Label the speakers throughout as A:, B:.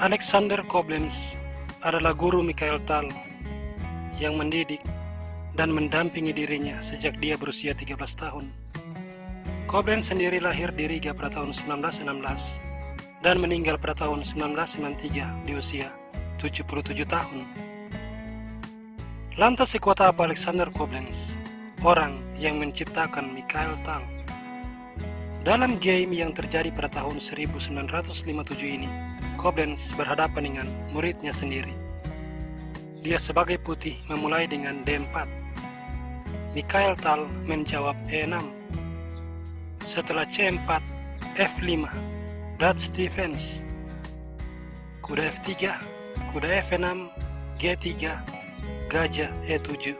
A: Alexander Koblenz adalah guru Mikhail Tal yang mendidik dan mendampingi dirinya sejak dia berusia 13 tahun. Koblenz sendiri lahir di Riga pada tahun 1916 dan meninggal pada tahun 1993 di usia 77 tahun. Lantas sekuat apa Alexander Koblenz, orang yang menciptakan Mikhail Tal? Dalam game yang terjadi pada tahun 1957 ini, Koblenz berhadapan dengan muridnya sendiri. Dia sebagai putih memulai dengan D4. Mikhail Tal menjawab E6. Setelah C4, F5, Dutch defense. Kuda F3, kuda F6, G3, gajah E7.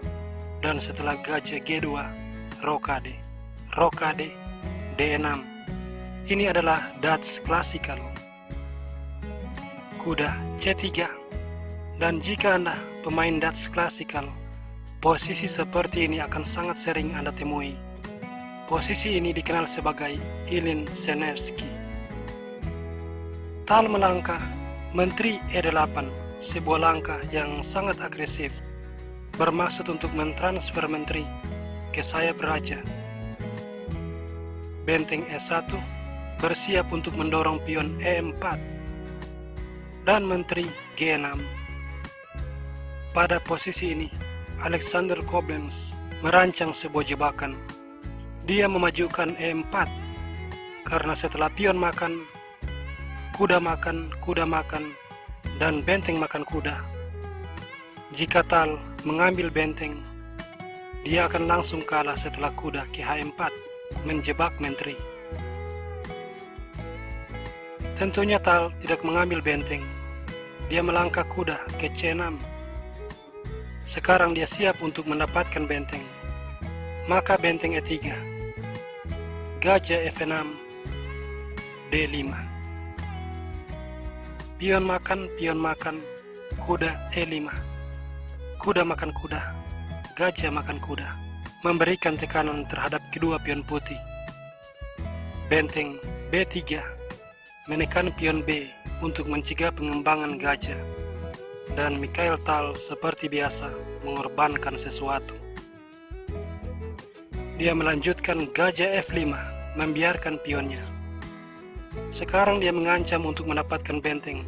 A: Dan setelah gajah G2, rokade, rokade, D6. Ini adalah Dutch classical. Kuda C3. Dan jika Anda pemain Dutch classical, posisi seperti ini akan sangat sering Anda temui. Posisi ini dikenal sebagai Ilin Senevsky. Tal melangkah menteri E8, sebuah langkah yang sangat agresif, bermaksud untuk mentransfer menteri ke sayap raja. Benteng E1 bersiap untuk mendorong pion E4 dan menteri G6. Pada posisi ini, Alexander Koblenz merancang sebuah jebakan. Dia memajukan E4 karena setelah pion makan, kuda makan, dan benteng makan kuda. Jika Tal mengambil benteng, dia akan langsung kalah setelah kuda ke H4 menjebak menteri. Tentunya Tal tidak mengambil benteng. Dia melangkah kuda ke C6. Sekarang dia siap untuk mendapatkan benteng. Maka benteng E3. Gajah F6. D5. Pion makan, kuda E5. Kuda makan kuda, gajah makan kuda, memberikan tekanan terhadap kedua pion putih. Benteng B3 menekan pion B untuk mencegah pengembangan gajah. Dan Mikhail Tal seperti biasa mengorbankan sesuatu. Dia melanjutkan gajah F5, membiarkan pionnya. Sekarang dia mengancam untuk mendapatkan benteng.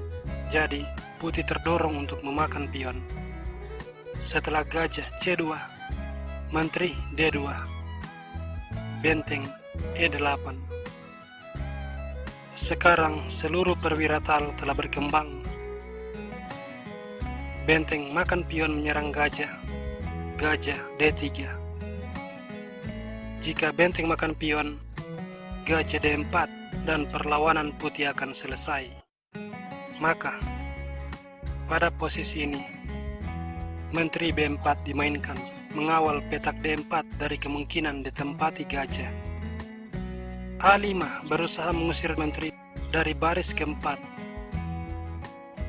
A: Jadi putih terdorong untuk memakan pion. Setelah gajah C2, menteri D2, benteng E8. Sekarang seluruh perwira Tal telah berkembang. Benteng makan pion menyerang gajah, gajah D3. Jika benteng makan pion, gajah D4 dan perlawanan putih akan selesai. Maka, pada posisi ini, menteri B4 dimainkan, mengawal petak D4 dari kemungkinan ditempati gajah. A5 berusaha mengusir menteri dari baris keempat.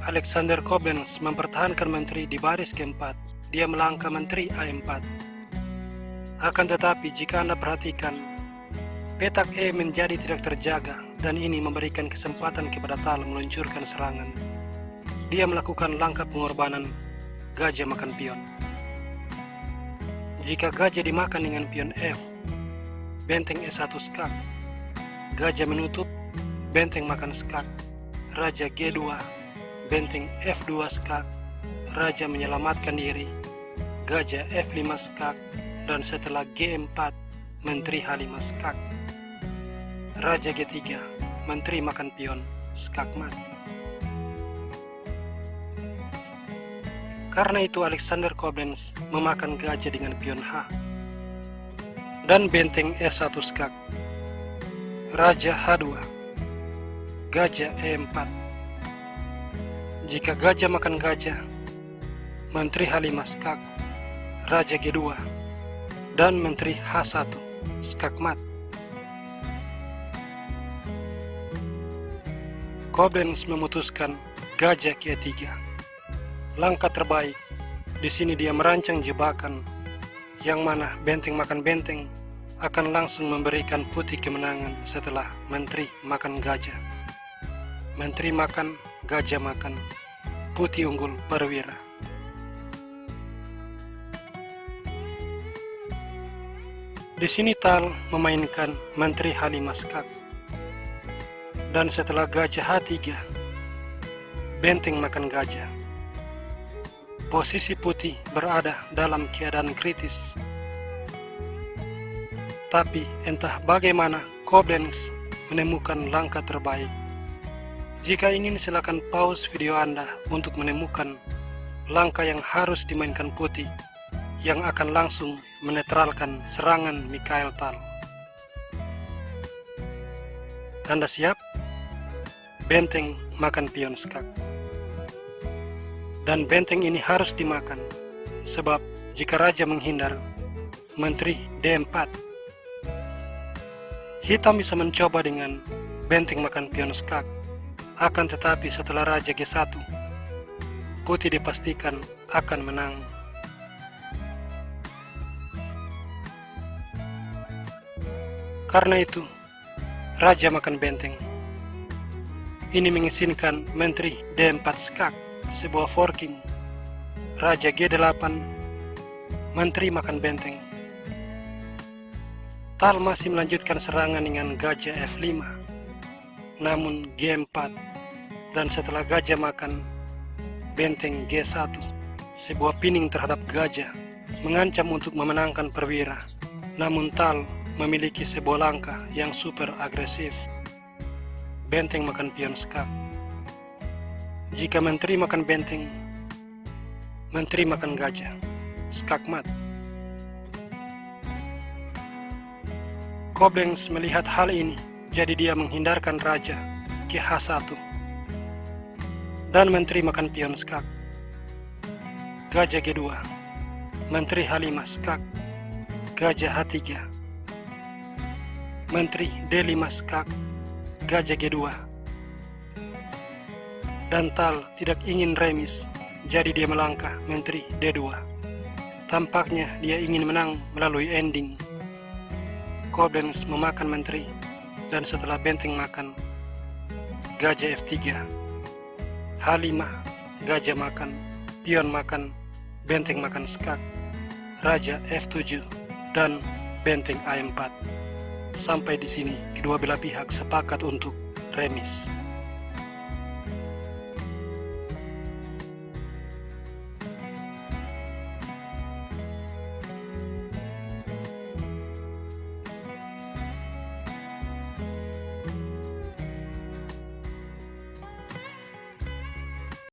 A: Alexander Koblenz mempertahankan menteri di baris keempat. Dia melangkah menteri A4. Akan tetapi jika Anda perhatikan, petak E menjadi tidak terjaga dan ini memberikan kesempatan kepada Tal meluncurkan serangan. Dia melakukan langkah pengorbanan gajah makan pion. Jika gajah dimakan dengan pion F, benteng E1 skak, gajah menutup, benteng makan skak, raja G2, benteng F2 skak, raja menyelamatkan diri, gajah F5 skak, dan setelah G4, menteri H5 skak, raja G3, menteri makan pion, skak mat. Karena itu Alexander Koblenz memakan gajah dengan pion H dan benteng E1 skak, raja H2, gajah E4. Jika gajah makan gajah, menteri H5 skak, raja G2, dan menteri H1 skak mat. Koblenz memutuskan gajah ke E3. Langkah terbaik. Di sini dia merancang jebakan yang mana benteng makan benteng akan langsung memberikan putih kemenangan setelah menteri makan gajah. Menteri makan gajah makan, putih unggul perwira. Di sini Tal memainkan Menteri Halimah Skak. Dan setelah gajah H3, benteng makan gajah. Posisi putih berada dalam keadaan kritis. Tapi entah bagaimana Koblenz menemukan langkah terbaik. Jika ingin silakan pause video Anda untuk menemukan langkah yang harus dimainkan putih yang akan langsung menetralkan serangan Mikhail Tal. Anda siap? Benteng makan pion skak. Dan benteng ini harus dimakan, sebab jika raja menghindar, menteri D4. Hitam bisa mencoba dengan benteng makan pion skak, akan tetapi setelah raja G1, putih dipastikan akan menang. Karena itu, raja makan benteng. Ini mengizinkan menteri D4 skak, sebuah forking. Raja G8, menteri makan benteng. Tal masih melanjutkan serangan dengan gajah F5, namun G4, dan setelah gajah makan benteng G1, sebuah pining terhadap gajah, mengancam untuk memenangkan perwira. Namun Tal memiliki sebuah langkah yang super agresif. Benteng makan pion skak. Jika menteri makan benteng, menteri makan gajah, skak mat. Koblenz melihat hal ini, jadi dia menghindarkan raja ke H1. Dan menteri makan pion skak. Gajah G2, menteri H5 skak, gajah H3. Menteri D5 skak, gajah G2. Dan Tal tidak ingin remis, jadi dia melangkah menteri D2. Tampaknya dia ingin menang melalui ending. Koblenz memakan menteri, dan setelah benteng makan, gajah F3, H5, gajah makan, pion makan, benteng makan skak, raja F7, dan benteng A4. Sampai di sini kedua belah pihak sepakat untuk remis.